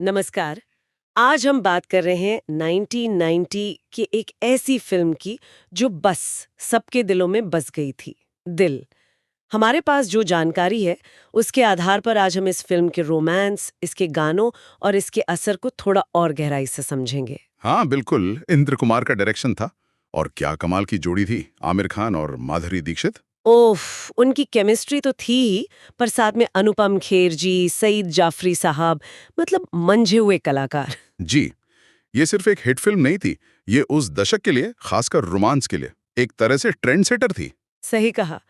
नमस्कार। आज हम बात कर रहे हैं 1990 की एक ऐसी फिल्म की जो बस सबके दिलों में बस गई थी। दिल। हमारे पास जो जानकारी है उसके आधार पर आज हम इस फिल्म के रोमांस, इसके गानों और इसके असर को थोड़ा और गहराई से समझेंगे। हाँ बिल्कुल, इंद्र कुमार का डायरेक्शन था। और क्या कमाल की जोड़ी थी, आमिर खान और माधुरी दीक्षित। ओफ, उनकी केमिस्ट्री तो थी ही, पर साथ में अनुपम खेर जी, सईद जाफरी साहब, मतलब मंझे हुए कलाकार। जी, ये सिर्फ एक हिट फिल्म नहीं थी, ये उस दशक के लिए, खासकर रोमांस के लिए एक तरह से ट्रेंड सेटर थी। सही कहा।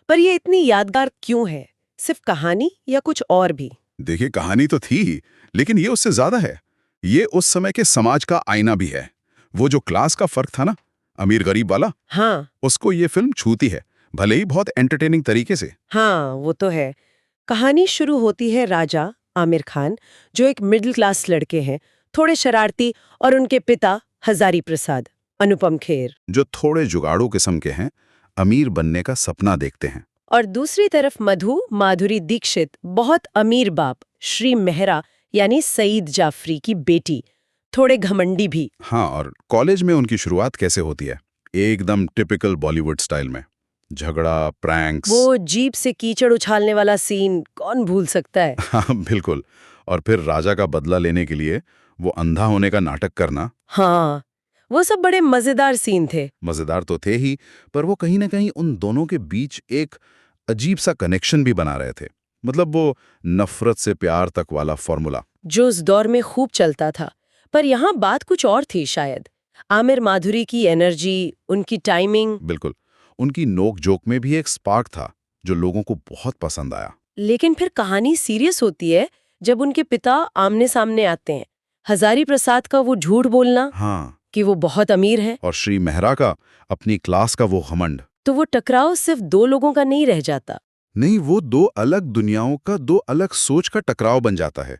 पर ये इतनी यादगार क्यों है? सिर्फ कहानी या कुछ और भी? देखिए, कहानी तो थी ही, लेकिन ये उससे ज्यादा है। ये उस समय के समाज का आईना भी है। वो जो क्लास का फर्क था ना, अमीर गरीब वाला, हाँ। उसको ये फिल्म छूती है, भले ही बहुत एंटरटेनिंग तरीके से। हाँ, वो तो है। कहानी शुरू होती है राजा आमिर खान, जो एक मिडिल क्लास लड़के हैं, थोड़े शरारती, और उनके पिता हजारी प्रसाद, अनुपम खेर। जो थोड़े जुगाड़ू किस्म के हैं, अमीर बनने का सपना देखते हैं। और दूसरी तरफ मधु माधुरी दीक्षित, बहुत अमीर बाप, श्री मेहरा यानी सईद जाफरी की बेटी, थोड़े घमंडी भी। हाँ, और कॉलेज में उनकी शुरुआत कैसे होती है? एकदम टिपिकल बॉलीवुड स्टाइल में। झगड़ा, प्रैंक्स। वो जीप से कीचड़ उछालने वाला सीन कौन भूल सकता है। हाँ बिल्कुल। और फिर राजा का बदला लेने के लिए वो अंधा होने का नाटक करना। हाँ, वो सब बड़े मजेदार सीन थे। मजेदार तो थे ही, पर वो कहीं ना कहीं उन दोनों के बीच एक अजीब सा कनेक्शन भी बना रहे थे। मतलब वो नफरत से प्यार तक वाला फॉर्मूला। जो उस दौर में खूब चलता था। पर यहाँ बात कुछ और थी शायद। आमिर माधुरी की एनर्जी, उनकी टाइमिंग। बिल्कुल। उनकी नोक जोक में भी एक स्पार्क था, जो लोगों को बहुत पसंद आया। लेकिन फिर कहानी सीरियस होती है जब उनके पिता आमने सामने आते हैं। हजारी प्रसाद का वो झूठ बोलना हाँ। कि वो बहुत अमीर है, और श्री मेहरा का अपनी क्लास का वो घमंड। तो वो टकराव सिर्फ दो लोगों का नहीं रह जाता। नहीं, वो दो अलग दुनियाओं का, दो अलग सोच का टकराव बन जाता है।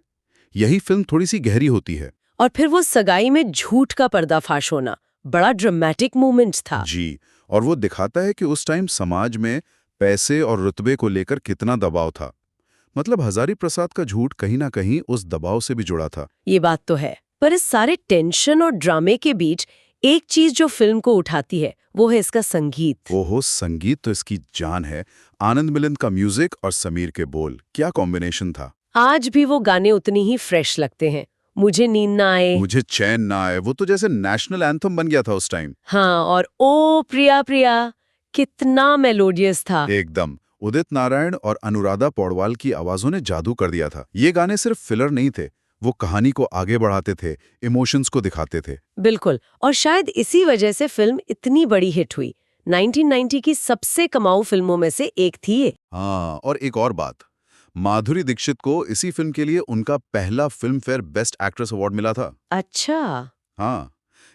यही फिल्म थोड़ी सी गहरी होती है। और फिर वो सगाई में झूठ का पर्दाफाश होना, बड़ा ड्रामेटिक मोमेंट था। जी। और वो दिखाता है कि उस टाइम समाज में पैसे और रुतबे को लेकर कितना दबाव था। मतलब हजारी प्रसाद का झूठ कहीं ना कहीं उस दबाव से भी जुड़ा था। ये बात तो है। पर इस सारे टेंशन और ड्रामे के बीच एक चीज जो फिल्म को उठाती है वो है इसका संगीत। ओहो, संगीत तो इसकी जान है। आनंद मिलिंद का म्यूजिक और समीर के बोल, क्या कॉम्बिनेशन था। आज भी वो गाने उतनी ही फ्रेश लगते हैं। मुझे नींद ना आए। मुझे चैन ना आए, वो तो जैसे नेशनल एंथम बन गया था उस टाइम। हाँ, और ओ प्रिया प्रिया, कितना मेलोडियस था। एकदम। उदित नारायण और अनुराधा पौडवाल की आवाजों ने जादू कर दिया था। ये गाने सिर्फ फिलर नहीं थे, वो कहानी को आगे बढ़ाते थे, इमोशंस को दिखाते थे। बिल्कुल, और शायद इसी वजह से फिल्म इतनी बड़ी हिट हुई। 1990 की सबसे कमाऊ फिल्मों में से एक थी ये। हाँ, और एक और बात, माधुरी दीक्षित को इसी फिल्म के लिए उनका पहला film fair best actress award मिला था। अच्छा। हाँ,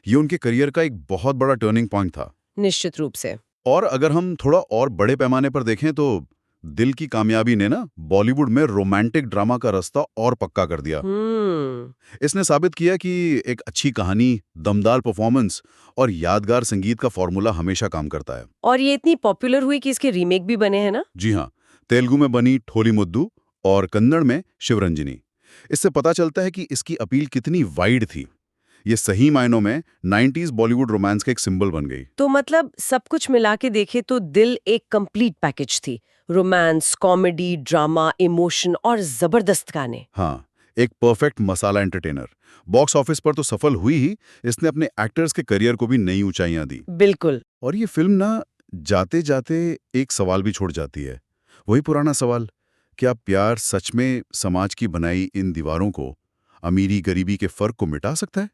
ये उनके करियर का एक बहुत बड़ा टर्निंग पॉइंट था। निश्चित रूप से। और अगर हम थोड़ा और बड़े पैमाने पर देखें तो दिल की कामयाबी ने ना बॉलीवुड में रोमांटिक ड्रामा का रास्ता और पक्का कर दिया। इसने साबित किया कि एक अच्छी कहानी, दमदार परफॉर्मेंस और यादगार संगीत का फॉर्मूला हमेशा काम करता है। और ये इतनी पॉपुलर हुई कि इसके रीमेक भी बने हैं ना। जी हाँ, तेलुगु में बनी ठोली मुद्दू और कन्नड़ में शिवरंजनी। इससे पता चलता है कि इसकी अपील कितनी वाइड थी। ये सही मायनों में 90s बॉलीवुड रोमांस का एक सिंबल बन गई। तो मतलब सब कुछ मिला के देखे तो दिल एक कंप्लीट पैकेज थी। रोमांस, कॉमेडी, ड्रामा, इमोशन और जबरदस्त गाने। हाँ, एक परफेक्ट मसाला एंटरटेनर। बॉक्स ऑफिस पर तो सफल हुई ही, इसने अपने एक्टर्स के करियर को भी नई ऊंचाइयां दी। बिल्कुल। और ये फिल्म ना जाते जाते एक सवाल भी छोड़ जाती है। वही पुराना सवाल, क्या प्यार सच में समाज की बनाई इन दीवारों को, अमीरी गरीबी के फर्क को मिटा सकता है?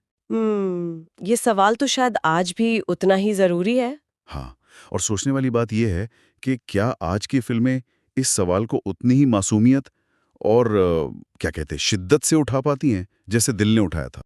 ये सवाल तो शायद आज भी उतना ही जरूरी है। हाँ, और सोचने वाली बात यह है कि क्या आज की फिल्में इस सवाल को उतनी ही मासूमियत और क्या कहते हैं, शिद्दत से उठा पाती हैं जैसे दिल ने उठाया था।